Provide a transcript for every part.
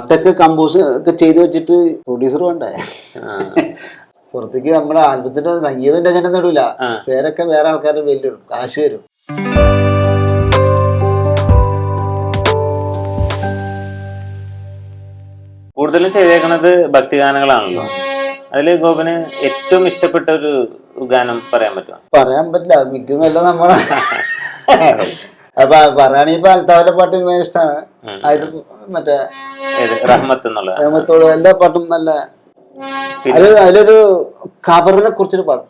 പാട്ടൊക്കെ കമ്പോസ് ഒക്കെ ചെയ്തു വെച്ചിട്ട് പ്രൊഡ്യൂസർ വേണ്ടേ? പുറത്തേക്ക് നമ്മുടെ ആൽബത്തിന്റെ സംഗീതം രചന നേടൂല, പേരൊക്കെ വേറെ ആൾക്കാരുടെ പേരിലിടും, കാശ് വരും. കൂടുതലും ചെയ്തേക്കുന്നത് ഭക്തിഗാനങ്ങളാണല്ലോ. അതില് ഗോപന് ഏറ്റവും ഇഷ്ടപ്പെട്ട ഒരു ഗാനം പറയാൻ പറ്റുമോ? പറയാൻ പറ്റില്ല, മിക്കുന്നല്ല നമ്മളെ. അപ്പൊ പറയുകയാണെങ്കിൽ ഇപ്പൊ അൽത്താവിലെ പാട്ട് ഭയങ്കര ഇഷ്ടമാണ്. അത് മറ്റേ റഹ്മത്തോട് എല്ലാ പാട്ടും നല്ല. അതിലൊരു ഖബറിനെ കുറിച്ചൊരു പാട്ട്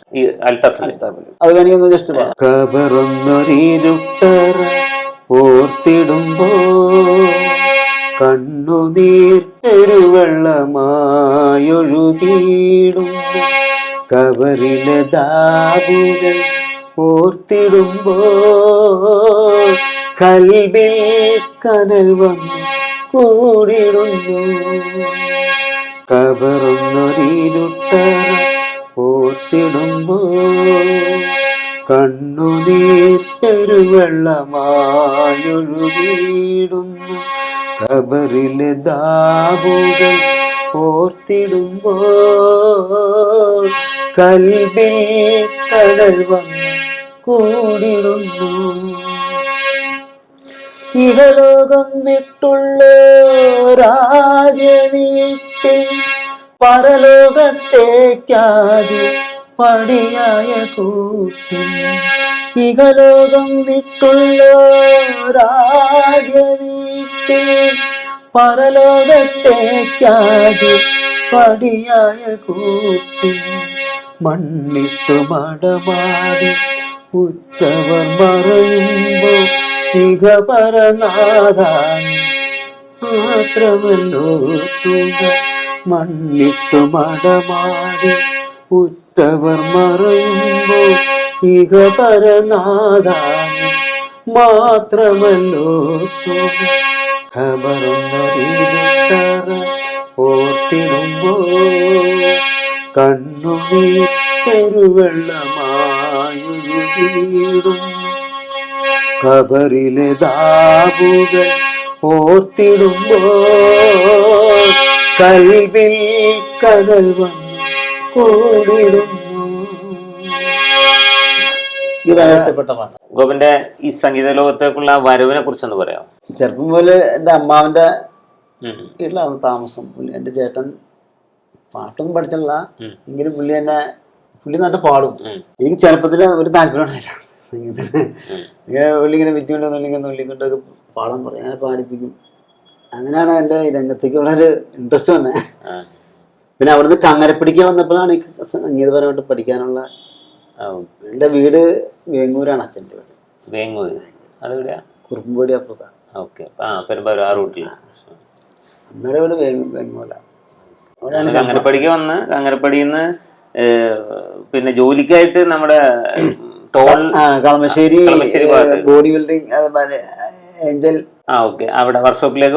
അത് വേണമെങ്കിൽ ഒന്ന് ജസ്റ്റ് പാടാം. ഖബറൊന്നൊരിരുട്ടറ ഓർത്തിടുമ്പോ കണ്ണുനീർ പെരുവെള്ളമായൊഴുകിയിടുന്നു, കബറിലെ ദാബുകൾ ഓർത്തിടുമ്പോ കൽബിൽ കനൽ വന്നു കൂടിടുന്നു. കബറൊന്നൊരിരുട്ടറ ഓർത്തിടുമ്പോ കണ്ണുനീർ പെരുവെള്ളമായൊഴുകിയിടുന്നു, കബറിലെ ദാബുകൾ ഓർത്തിടുമ്പോ കൽബിൽ കനൽ വന്നു കൂടിടുന്നു. ഇഹലോകം വിട്ടുള്ളോരാദ്യവീട്ടിൽ പരലോകത്തേക്കാതെ പടിയായ കൂട്ടി. ഇഹലോകം വിട്ടുള്ളോരാദ്യവീട്ടിൽ പരലോകത്തേക്കാതെ പടിയായ കൂട്ടി. മണ്ണിട്ടു മടമാടി ഉറ്റവർ മറയുമ്പോ ഇഹപരനാഥാനി മാത്രമല്ലോ തുക. മണ്ണിട്ടു മടമാടി ഉറ്റവർ മറയുമ്പോ ഇഹപരനാഥാനി മാത്രമല്ലോ തുക. ഖബറൊന്നൊരിരുട്ടറ ഓർത്തിടുമ്പോ കണ്ണുനീർ പെരുവെള്ളമായൊഴുകിയിടുന്നു, ഖബറിലെ ദാബുകൾ ഓർത്തിടുമ്പോ കൽബിൽ കനൽ വന്നു കൂടിടുന്നു. ഇഷ്ടപ്പെട്ട പാട്ട്. ഗോപന്റെ ഈ സംഗീത ലോകത്തേക്കുള്ള വരവിനെ കുറിച്ചൊന്ന് പറയാം. ചെറുപ്പം പോലെ എൻ്റെ അമ്മാവന്റെ വീട്ടിലാണ് താമസം. എൻ്റെ ചേട്ടൻ പാട്ടൊന്നും പഠിച്ചില്ല, എങ്കിലും പുള്ളി നന്നായിട്ട് പാടും. എനിക്ക് ചെറുപ്പത്തിൽ ഒരു താല്പര്യം ഉണ്ടായില്ല സംഗീതത്തിന്. പുള്ളി ഇങ്ങനെ നുള്ളിക്കൊണ്ടൊക്കെ പാടാൻ പറയും, അങ്ങനെ പാടിപ്പിക്കും. അങ്ങനെയാണ് എൻ്റെ രംഗത്തേക്ക് വളരെ ഇൻട്രസ്റ്റ് വന്നത്. പിന്നെ അവിടുന്ന് കങ്ങരപ്പടിക്ക് വന്നപ്പോഴാണ് ഈ സംഗീതപരമായിട്ട് പഠിക്കാനുള്ള. എൻ്റെ വീട് വേങ്ങൂരാണ്, അച്ഛൻ്റെ വീട് വേങ്ങൂര്, കുറുമ്പടി അപ്പുറത്താണ്. അമ്മയുടെ വീട് വേങ്ങൂല. കങ്ങരപ്പടിക്ക് വന്ന് കങ്ങരപ്പടിന്ന് പിന്നെ ജോലിക്കായിട്ട് നമ്മുടെ കളമശ്ശേരി ബോഡി ബിൽഡിംഗ് ഏഞ്ചൽ അവിടെ വർക്ക്ഷോപ്പിലേക്ക്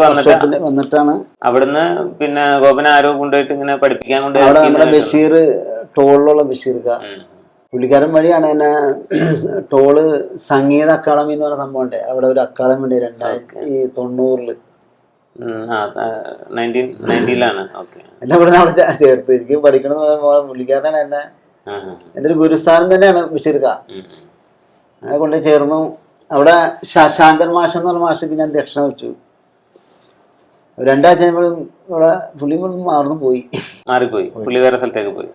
വന്നിട്ടാണ് അവിടുന്ന് പിന്നെ ഗോപന ആരോ കൊണ്ടുപോയിട്ട് ഇങ്ങനെ പഠിപ്പിക്കാൻ നമ്മുടെ ബഷീർ ടോളിലുള്ള ബഷീർക്ക പുള്ളിക്കാരൻ വഴിയാണ് എന്നെ ടോള് സംഗീത അക്കാദമി എന്ന് പറയുന്ന സംഭവം ഉണ്ട്. അവിടെ ഒരു അക്കാദമി ഉണ്ട് 1990 എല്ലാം ഇവിടെ അവിടെ ചേർത്ത് എനിക്ക് പഠിക്കണം. പുള്ളിക്കാരനാണ് എന്നെ എൻ്റെ ഒരു ഗുരുസ്ഥാനം തന്നെയാണ് ബഷീർക്ക. അങ്ങനെ കൊണ്ട് ചേർന്നു. അവിടെ ശശാങ്കൻ മാഷ് എന്ന് പറഞ്ഞ മാഷക്ക് ഞാൻ ദക്ഷിണ വെച്ചു. 2 ആഴ്ച ഇവിടെ പുള്ളി മാറിപ്പോയി പുള്ളി വേറെ സ്ഥലത്തേക്ക് പോയി.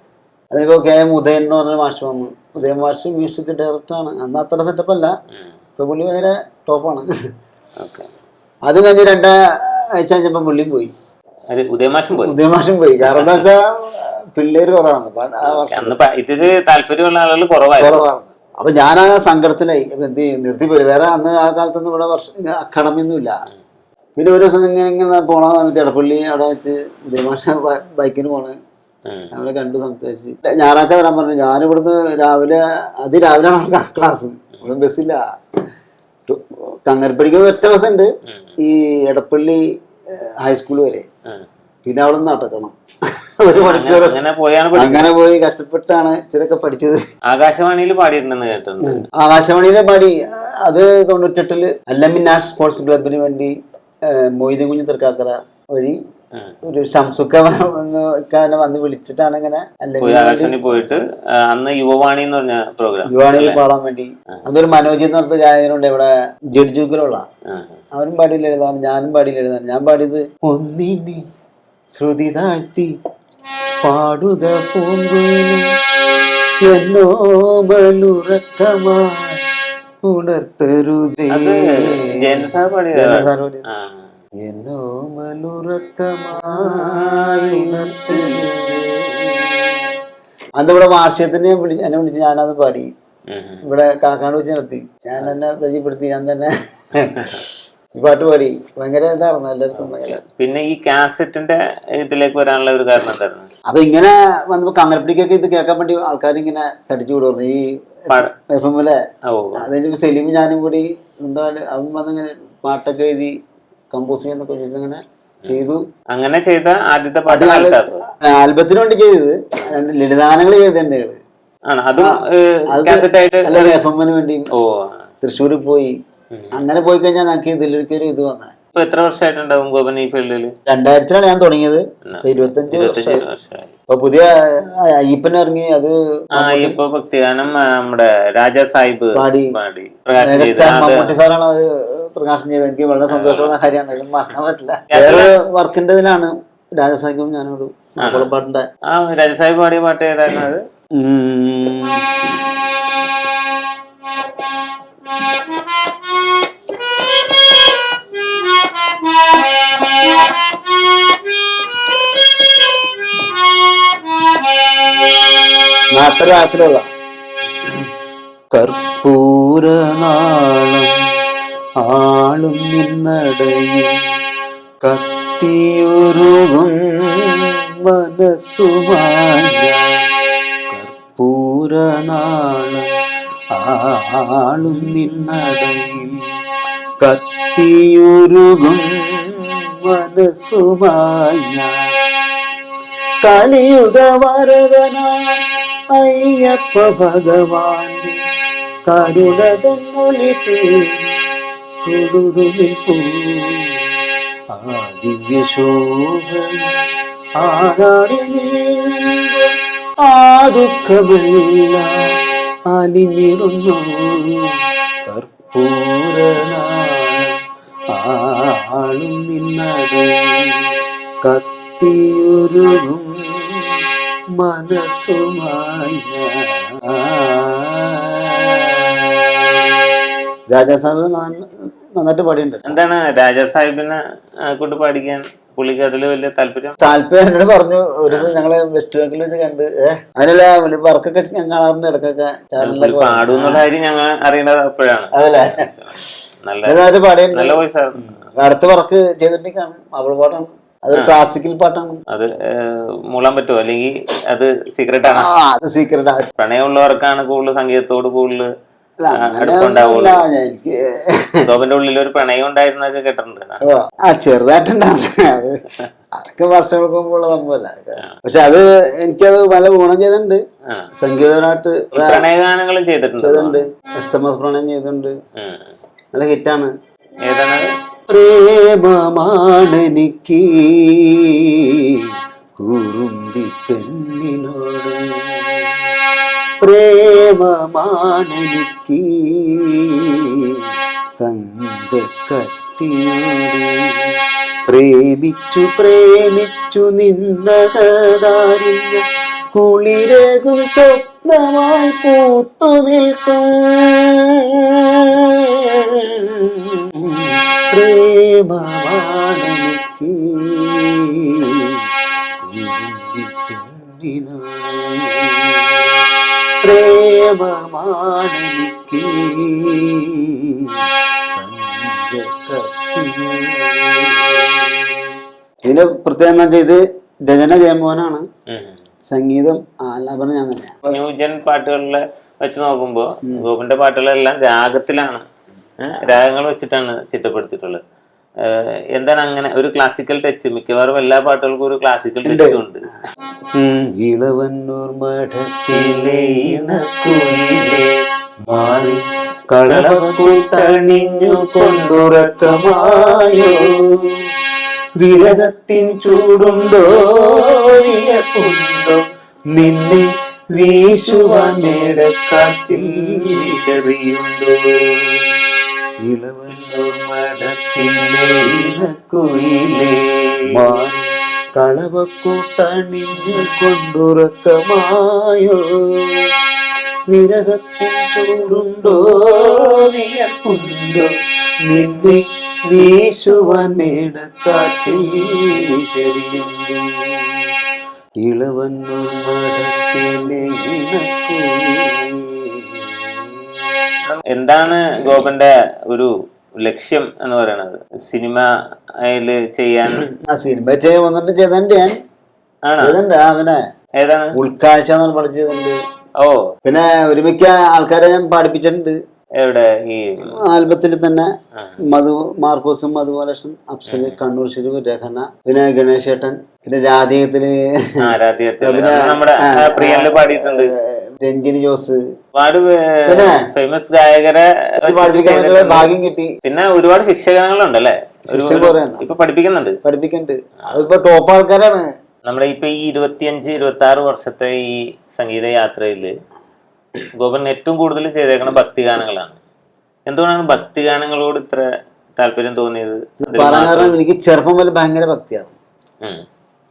അതിപ്പോ KM ഉദയൻ എന്ന് പറഞ്ഞ മാഷ് വന്നു. ഉദയൻ മാഷ് മ്യൂസിക് ഡയറക്ടറാണ്. അന്ന് അത്ര സെറ്റപ്പ് അല്ല, ഇപ്പൊ പുള്ളി ഭയങ്കര ടോപ്പാണ്. അത് കഴിഞ്ഞ് 2 ആഴ്ച കഴിഞ്ഞപ്പോ പുള്ളിയും പോയി. ഉദയമാഷും പോയി. കാരണം എന്താ വെച്ചാ പിള്ളേര് കുറവാണ്, താല്പര്യമുള്ള ആളുകൾ കുറവാണ്. അപ്പൊ ഞാൻ ആ സങ്കടത്തിലായി. അപ്പൊ എന്ത് ചെയ്യും, നിർത്തിപ്പോയി. വേറെ അന്ന് ആ കാലത്തൊന്നും ഇവിടെ അക്കാദമി ഒന്നും ഇല്ല. പിന്നെ ഒരു ദിവസം ഇങ്ങനെ പോണ സമയത്ത് എടപ്പള്ളി അവിടെ വെച്ച് ഉദയമാഷ ബൈക്കിന് പോണ്. അവരെ കണ്ടു സംസാരിച്ച് ഞായറാഴ്ച വരാൻ പറഞ്ഞു. ഞാനിവിടുന്ന് അതിരാവിലെയാണ് അവർക്ക് ക്ലാസ്. ഇവിടെ ബസ്സില്ല. കങ്ങരപ്പടിക്ക് ഒറ്റ ബസ് ഉണ്ട് ഈ എടപ്പള്ളി ഹൈസ്കൂൾ വരെ. പിന്നെ അവിടെ നിന്ന് നടക്കണം 1 മണിക്കൂർ. അങ്ങനെ പോയി കഷ്ടപ്പെട്ടാണ് ഇച്ചിരൊക്കെ പഠിച്ചത്. ആകാശവാണിയിൽ പാടിയിട്ടുണ്ടെന്ന് കേട്ടിട്ടുണ്ട്. ആകാശവാണിയിലെ പാടി. അത് 98 അല്ലമിന്നാഷ് സ്പോർട്സ് ക്ലബിന് വേണ്ടി മൊയ്തീൻ കുഞ്ഞ് തൃക്കാക്കര വഴി ഒരു ശംസുക്ക വന്ന് വിളിച്ചിട്ടാണ് ഇങ്ങനെ, അല്ലെങ്കിൽ ആകാശവാണി പോയിട്ട് അന്ന് യുവവാണി എന്ന് പറഞ്ഞ പ്രോഗ്രാം, യുവാണിയിൽ പാടാൻ വേണ്ടി. അതൊരു മനോജ് എന്ന് പറഞ്ഞ ഗായകനുണ്ട് ഇവിടെ ജഡ്ജൂക്കിലുള്ള, അവനും പാടിയിൽ എഴുതാൻ, ഞാനും പാടിയിൽ എഴുതാൻ. ഞാൻ പാടിയത് ഒന്നിനി ശ്രുതി താഴ്ത്തി പാടുക പൂങ്കുയിലും എന്നോ മലുറക്കമായി ഉണർത്തരുതേ. എന്നോ മലുറക്കമായി ഉണർത്തരുതേ. അന്ന് ഇവിടെ വാർഷികത്തിന് എന്നെ വിളിച്ച് ഞാനത് പാടി. ഇവിടെ കാക്കാട് വെച്ച് നിർത്തി, ഞാൻ തന്നെ പരിചയപ്പെടുത്തി, ഞാൻ തന്നെ ഈ പാട്ട് പാടി. ഭയങ്കര ഇതായിരുന്നു എല്ലാവർക്കും. പിന്നെ ഈ കാസറ്റിന്റെ ഇതിലേക്ക് വരാനുള്ള ഒരു കാരണം എന്തായിരുന്നു? അപ്പൊ ഇങ്ങനെ വന്നപ്പോ കങ്ങൽപ്പിടിക്കൊക്കെ ഇത് കേൾക്കാൻ വേണ്ടി ആൾക്കാർ ഇങ്ങനെ തടിച്ചു വിടുന്നു ഈ FM-ലെ. അതായത് സെലിം ഞാനും കൂടി എന്താ അവൻ വന്നിങ്ങനെ പാട്ടൊക്കെ എഴുതി കമ്പോസ് ചെയ്യുന്നൊക്കെ ചോദിച്ചങ്ങനെ ചെയ്തു. അങ്ങനെ ചെയ്ത ആദ്യത്തെ പാട്ട് ആൽബത്തിന് വേണ്ടി ചെയ്തത്. ലളിതാനങ്ങൾ ചെയ്തിട്ടുണ്ട് FM-ന് വേണ്ടി തൃശ്ശൂരിൽ പോയി. അങ്ങനെ പോയി കഴിഞ്ഞാൽ എനിക്ക് ഇതിലൊരു ഇത് വന്ന. ഇപ്പൊ എത്ര വർഷമായിട്ടുണ്ടാവും ഗോപൻ ഈ ഫീൽഡിൽ? 2000-ലാണ് ഞാൻ തുടങ്ങിയത്. 25 വർഷമായി. ഇപ്പൊ പുതിയ അയ്യപ്പൻ ഇറങ്ങി. അത് അയ്യപ്പ ഭക്തിഗാനം നമ്മുടെ രാജാ സാഹിബ് പാടി മമ്മൂട്ടി സാറാണ് അത് പ്രകാശനം ചെയ്തത്. എനിക്ക് വളരെ സന്തോഷമുള്ള കാര്യമാണ്. ഇത് മറക്കാൻ പറ്റില്ല. വേറെ വർക്കിന്റെ ഇതിലാണ് രാജസാഹിബും ഞാനോട് പാട്ടിന്റെ. രാജസാഹിബ് പാടിയ പാട്ട് ഏതായിരുന്നു അത്? നാട്ടരാത്തിലുള്ള കർപ്പൂരനാളം ആളും നിന്നടയും കത്തിയുരുകും മനസ്സുമായ കർപ്പൂരനാളം ആളും നിന്നടയും കത്തിയുരുകും മനസ്സുമായ കലിയുഗ വരദനായ അയ്യപ്പ ഭഗവാന്റെ കരുണതന്നൊളി തൊഴുതു നിൽപ്പൂ. ആ ദിവ്യശോഭ ആരാടി നീങ്ങുമ്പോൾ ആ ദുഃഖമെല്ലാം അലിഞ്ഞിടുന്നു. കർപ്പൂരനാളം ആളും നിന്നടയും കത്തിയുരുകും മനസ്സുമായ. രാജാസാഹിബ് നന്നായിട്ട് പാടിയിട്ടുണ്ട്. എന്താണ് രാജാസാഹിബിനെ കൊണ്ട് പാടിക്കാൻ പുള്ളിക്ക് അതില് വലിയ താല്പര്യം? എന്നോട് പറഞ്ഞു. ഒരു ദിവസം ഞങ്ങള് വെസ്റ്റ് ബാങ്കിൽ വെച്ച് കണ്ട്, അതിനല്ല വർക്കൊക്കെ ഞാൻ കാണാറുണ്ട് ഇടക്കൊക്കെ. പാടുന്നുള്ള കാര്യം ഞങ്ങൾ അറിയേണ്ടത് അപ്പോഴാണ്. അതല്ലേ, നല്ല പാടിയിട്ടുണ്ട്. അടുത്ത വർക്ക് ചെയ്തിട്ടേക്കാണ് മാപ്പിള പാട്ടാണ്. അതൊരു ക്ലാസിക്കൽ പാട്ടാണ്. അത് മൂളാൻ പറ്റുമോ അല്ലെങ്കിൽ അത് സീക്രട്ട് ആണ്? അത് സീക്രട്ട് ആണ്. പ്രണയമുള്ളവർക്കാണ് കൂടുതൽ സംഗീതത്തോട് കൂടുതൽ അടുപ്പുണ്ടാവുള്ളൂ. ഗോപന്റെ ഉള്ളിൽ ഒരു പ്രണയം ഉണ്ടായിരുന്നൊക്കെ കേട്ടിട്ടുണ്ട്. ചെറുതായിട്ടുണ്ടാവുന്നത് അത് അതൊക്കെ വർഷങ്ങൾക്ക് മുമ്പുള്ള സംഭവമല്ല. പക്ഷെ അത് എനിക്കത് പല ഗുണം ചെയ്തിട്ടുണ്ട്. സംഗീതമായിട്ട് പ്രണയഗാനങ്ങളും ചെയ്തിട്ടുണ്ട്. SMS പ്രണയം ചെയ്തിട്ടുണ്ട്. നല്ല ഹിറ്റാണ്. ഏതാണ്? പ്രേമമാണെനിക്ക് കുറുമ്പി പെണ്ണിനോട്, പ്രേമമാണെനിക്ക് തങ്കക്കട്ടിയോട്, പ്രേമിച്ചു പ്രേമിച്ചു നിന്നകതാരില്ല കുളിരകും സ്വപ്നമായി പൂത്തു നിൽക്കും. പ്രേമമാണെനിക്ക് പ്രേമമാണെനിക്ക് ഇതിന്റെ പ്രത്യേകം എന്താ ചെയ്ത് രചന ജയമോഹനാണ്, സംഗീതം ആലാപനം ഞാൻ തന്നെയാണ്. ന്യൂജൻ പാട്ടുകളില് വെച്ച് നോക്കുമ്പോ ഗോപന്റെ പാട്ടുകളെല്ലാം രാഗത്തിലാണ്, രാഗങ്ങൾ വെച്ചിട്ടാണ് ചിട്ടപ്പെടുത്തിയിട്ടുള്ളത്. എന്താണ് അങ്ങനെ ഒരു ക്ലാസിക്കൽ ടച്ച്? മിക്കവാറും എല്ലാ പാട്ടുകൾക്കും ഒരു ക്ലാസിക്കൽ ടച്ച് ഉണ്ട്. ഇളവന്നൂർ മഠത്തിലെ ഇണക്കുയിലേ മാറി കളവക്കൂട്ടണിഞ്ഞു കൊണ്ടുറക്കമായോ, വിരഹത്തിൻ ചൂടുണ്ടോ വിയർപ്പുണ്ടോ നിന്നെ വീശുവാൻ മേടക്കാറ്റിൽ ചെറിയുണ്ടോ ഇളവല്ലൂർ മഠത്തിലെ ഇണക്കുയിലേ മാൻ കളവക്കൂട്ടണിഞ്ഞു കൊണ്ടുറക്കമായോ വിരഹത്തിൻ ചൂടുണ്ടോ വിയർപ്പുണ്ടോ നിന്നെ വീശുവാൻ മേടക്കാറ്റിൽ ചെറിയുണ്ടോ ഇളവന്നൂർ മഠത്തിലെ ഇണക്കുയിലേ. എന്താണ് ഗോപന്റെ ഒരു ലക്ഷ്യം എന്ന് പറയുന്നത്? സിനിമയില് ചെയ്യാൻ ആ സിനിമ ചെയ്യാൻ വന്നിട്ട് ചെയ്തിട്ടുണ്ട് ഞാൻ ആണോ? ചെയ്തിട്ടുണ്ട് അവനെ ഏതാണ്? ഉൾക്കാഴ്ച എന്ന് പറഞ്ഞ് ചെയ്തിട്ടുണ്ട്. ഓ, പിന്നെ ഒരുമിക്ക ആൾക്കാരെ ഞാൻ പാടിപ്പിച്ചിട്ടുണ്ട് എവിടെ? ഈ ആൽബത്തിൽ തന്നെ മാർക്കോസും മധുബാലകൃഷ്ണൻ, അഫ്സൽ, കണ്ണൂർ ഷെരീഫ്, രഹന, പിന്നെ ഗണേഷ് ഏട്ടൻ, പിന്നെ രാധേയത്തില് നമ്മുടെ പ്രിയനില് പാടിയിട്ടുണ്ട്. രഞ്ജിനി ജോസ്, ഒരുപാട് ഫേമസ് ഗായകരെ പാടിപ്പിക്കാൻ ഭാഗ്യം കിട്ടി. പിന്നെ ഒരുപാട് ശിക്ഷകങ്ങളുണ്ടല്ലേ ഇപ്പൊ പഠിപ്പിക്കുന്നുണ്ട്. അതിപ്പോ ടോപ്പ് ആൾക്കാരാണ്. നമ്മുടെ ഇപ്പൊ ഈ 25-26 വർഷത്തെ ഈ സംഗീത യാത്രയില് ഗോപൻ ഏറ്റവും കൂടുതൽ ചെയ്തേക്കുന്ന ഭക്തിഗാനങ്ങളാണ്. എന്തുകൊണ്ടാണ് ഭക്തിഗാനങ്ങളോട് ഇത്ര താല്പര്യം തോന്നിയത്? കാരണം എനിക്ക് ചെറുപ്പം മുതൽ ഭയങ്കര ഭക്തിയാണ്.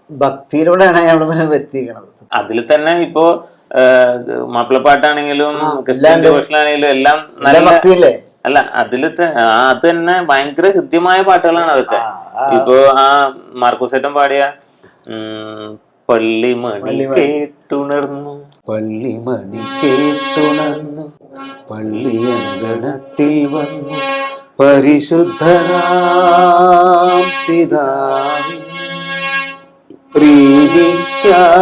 ഭക്തിയിലൂടെയാണ് ഞാൻ ഇവിടെ എത്തിക്കണത്. അതിൽ തന്നെ ഇപ്പോ മാപ്പിളപ്പാട്ടാണെങ്കിലും ക്രിസ്ത്യൻ ഡിവോഷനാണെങ്കിലും എല്ലാം നല്ല ഭക്തിയല്ലേ? അല്ല, അത് തന്നെ ഭയങ്കര ഹൃദ്യമായ പാട്ടുകളാണ് അതൊക്കെ. ഇപ്പൊ ആ മാർക്കോസേട്ടൻ പാടിയ പള്ളിമണി കേട്ടുണർന്നു പള്ളിയങ്കണത്തിൽ വന്നു പരിശുദ്ധനാം പിതാവിൻ പ്രീതിക്കായി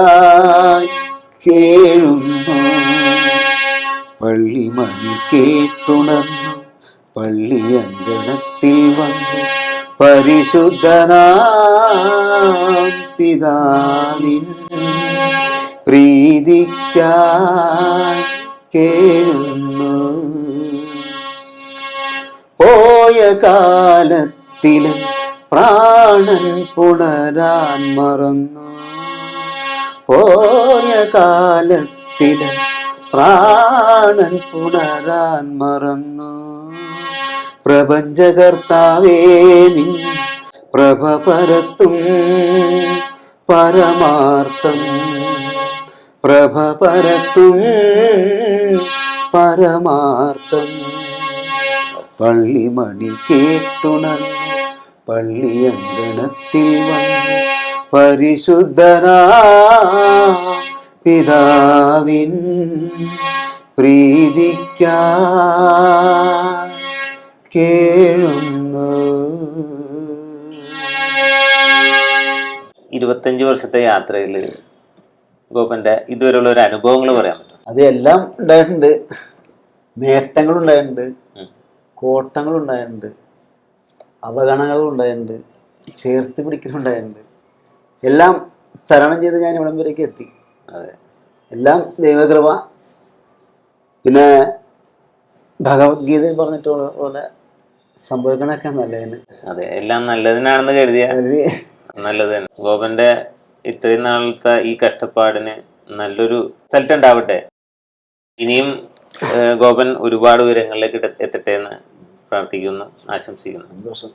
കേഴുന്നു. പള്ളിമണി കേട്ടുണർന്നു പള്ളിയങ്കണത്തിൽ വന്നു പരിശുദ്ധനാം പിതാവിൻ പ്രീതിക്കായി കേഴുന്നു. പോയ കാലത്തിലെ പ്രാണൻ പുണരാൻ മറന്നു. പോയ കാലത്തിലെ പ്രാണൻ പുണരാൻ മറന്നു. പ്രപഞ്ചകർത്താവേ നിൻ പ്രഭ പരത്തും പരമാർത്ഥം. പ്രഭ പരത്തും പരമാർത്ഥം. പള്ളിമണി കേട്ടുണർന്നു പള്ളിയങ്കണത്തിൽ വന്നു പരിശുദ്ധനാ പിതാവിൻ പ്രീതിക്കായി കേഴുന്നു. 25 വർഷത്തെ യാത്രയില് ഗോപന്റെ ഇതുവരെയുള്ള ഒരു അനുഭവങ്ങൾ പറയാൻ പറ്റും? അതെല്ലാം ഉണ്ടായിട്ടുണ്ട്. നേട്ടങ്ങളുണ്ടായിട്ടുണ്ട്, കോട്ടങ്ങളുണ്ടായിട്ടുണ്ട്, അവഗണനകളുണ്ടായിട്ടുണ്ട്, ചേർത്ത് പിടിക്കലുണ്ടായിട്ടുണ്ട്. എല്ലാം തരണം ചെയ്ത് ഞാൻ ഇവിടം വരേക്ക് എത്തി. അതെ, എല്ലാം ദൈവകൃപ. പിന്നെ ഭഗവത്ഗീതയിൽ പറഞ്ഞിട്ടുള്ള പോലെ സംഭവിക്കണൊക്കെ നല്ലതിന്. അതെ, എല്ലാം നല്ലതിനാണെന്ന് കരുതി നല്ലത് തന്നെ. ഗോപന്റെ ഇത്രയും നാളത്തെ ഈ കഷ്ടപ്പാടിന് നല്ലൊരു റിസൾട്ട് ഉണ്ടാവട്ടെ. ഇനിയും ഗോപൻ ഒരുപാട് ഉയരങ്ങളിലേക്ക് എത്തട്ടെ എന്ന് പ്രാർത്ഥിക്കുന്നു, ആശംസിക്കുന്നു. സന്തോഷം.